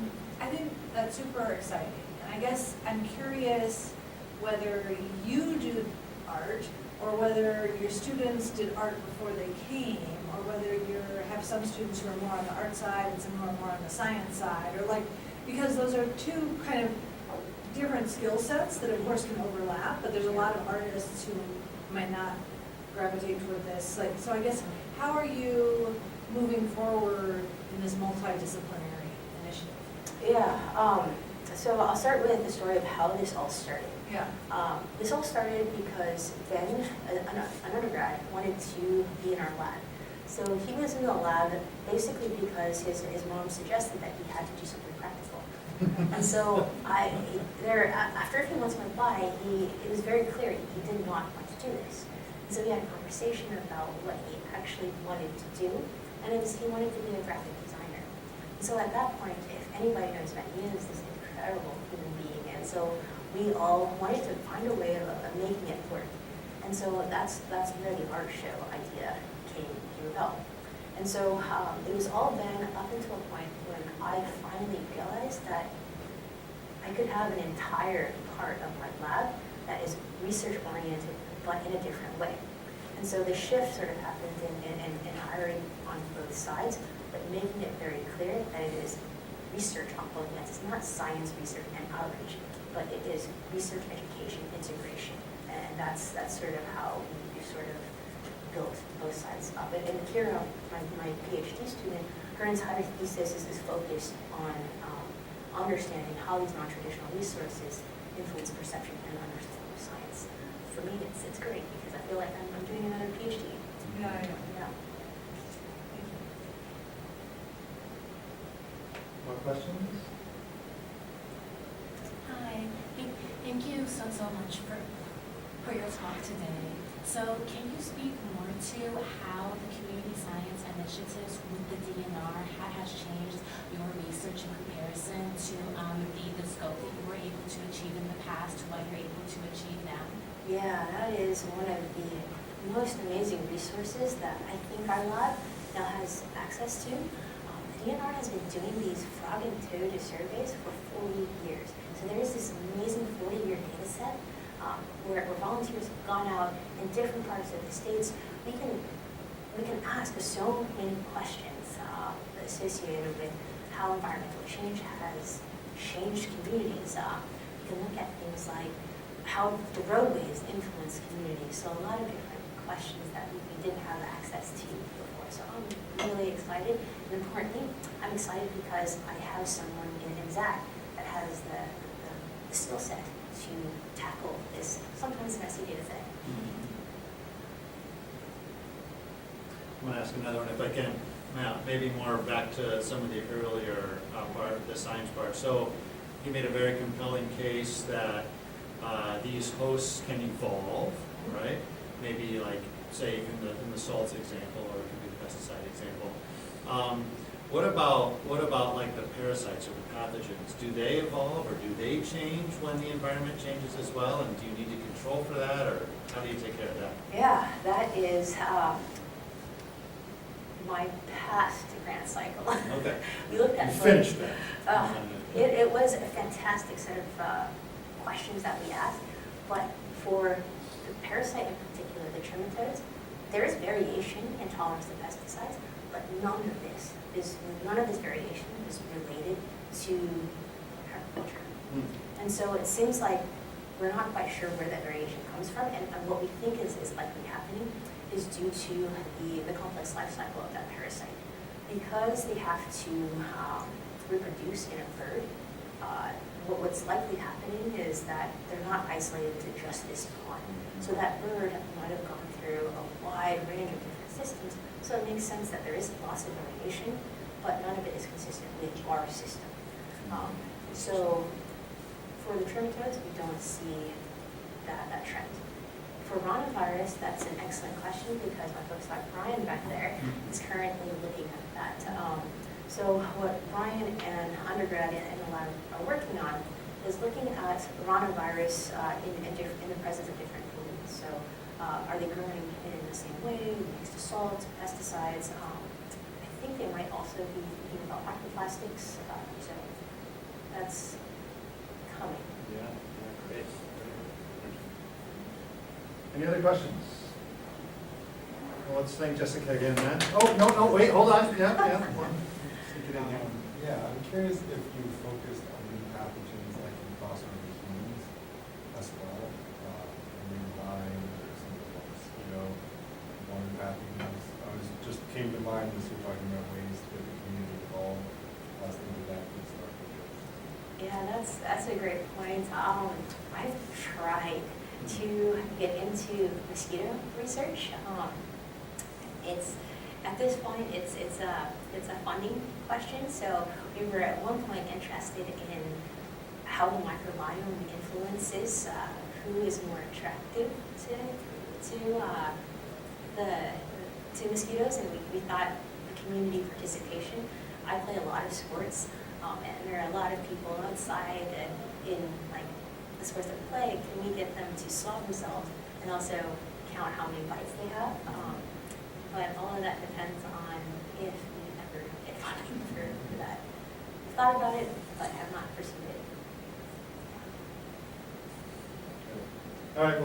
think that's super exciting. And I guess I'm curious whether you do art or whether your students did art before they came, or whether you have some students who are more on the art side and some who are more on the science side, or like, because those are two kind of different skill sets that of course can overlap, but there's a lot of artists who might not gravitate toward this. Like, so I guess, how are you moving forward in this multidisciplinary initiative? Yeah, so I'll start with the story of how this all started. Yeah. This all started because Ben, an undergrad, wanted to be in our lab. So he was in the lab basically because his mom suggested that he had to do something practical. And so after a few months went by, it was very clear he did not want to do this. And so we had a conversation about what he actually wanted to do, and it was he wanted to be a graphic designer. And so at that point, if anybody knows Ben, he is this incredible human being, and so we all wanted to find a way of making it work. And so that's where the art show idea came about. And so it was all Ben up until a point when I finally realized that I could have an entire part of my lab that is research oriented, but in a different way. And so the shift sort of happened in hiring on both sides, but making it very clear that it is research on both ends. It's not science, research, and outreach, but it is research, education, integration. And that's sort of how we sort of built both sides up. And Kira, my PhD student, her entire thesis is focused on understanding how these non-traditional resources influence perception and understanding of science. For me, it's great because I feel like I'm doing another PhD. Yeah. Yeah. More questions? Hi, thank you so much for your talk today. So can you speak more to how the community science initiatives with the DNR has changed your research in comparison to the scope that you were able to achieve in the past to what you're able to achieve now? Yeah, that is one of the most amazing resources that I think our lab now has access to. The DNR has been doing these frog and toad surveys for 40 years. So there is this amazing 40-year data set where volunteers have gone out in different parts of the states. We can ask so many questions associated with how environmental change has changed communities. We can look at things like how the roadways influence communities. So a lot of different questions that we didn't have access to before. So I'm really excited. And importantly, I'm excited because I have someone in Zach that has the skill set to tackle this sometimes messy data set. I'm going to ask another one if I can. Now, maybe more back to some of the earlier part, the science part. So you made a very compelling case that these hosts can evolve, right? Maybe like, say, in the salts example, or it could be the pesticide example. What about like the parasites or the pathogens? Do they evolve or do they change when the environment changes as well? And do you need to control for that, or how do you take care of that? Yeah, that is my past grant cycle. Okay. We looked at You finished that. It was a fantastic set of questions that we asked, but for the parasite in particular, the trematodes, there is variation in tolerance to pesticides, but none of this variation is related to permaculture. And so it seems like we're not quite sure where that variation comes from, and what we think is likely happening is due to the complex life cycle of that parasite. Because they have to reproduce in a bird, what's likely happening is that they're not isolated to just this pond. So that bird might have gone through a wide range of different systems, so it makes sense that there is lots of variation, but none of it is consistent with our system. So for the trematodes, we don't see that trend. For rhinovirus, that's an excellent question because my folks like Brian back there is currently looking at that. So what Brian and undergrad in the lab are working on is looking at rhinovirus in the presence of different pollutants. So are they growing in the same way, next to salt, pesticides? I think they might also be thinking about microplastics. So that's coming. Yeah, great. Any other questions? Well, let's thank Jessica again, then. Oh, no, wait, hold on. Yeah. One. Stick it in here. Yeah, I'm curious if you focused on new pathogens that can cross over to humans as well. Maybe Lyme or something like mosquito-borne pathogens. Just came to mind as you're talking about ways to get the community involved. I was thinking that could start with this. Yeah, that's a great point. I've tried to get into mosquito research. It's at this point it's a funding question. So we were at one point interested in how the microbiome influences who is more attractive to mosquitoes, and we thought the community participation. I play a lot of sports, and there are a lot of people outside that in like the sports that we play. Can we get them to swab themselves and also count how many bites they have? But all of that depends on if we ever get funding for that. We've thought about it, but have not pursued it. All right.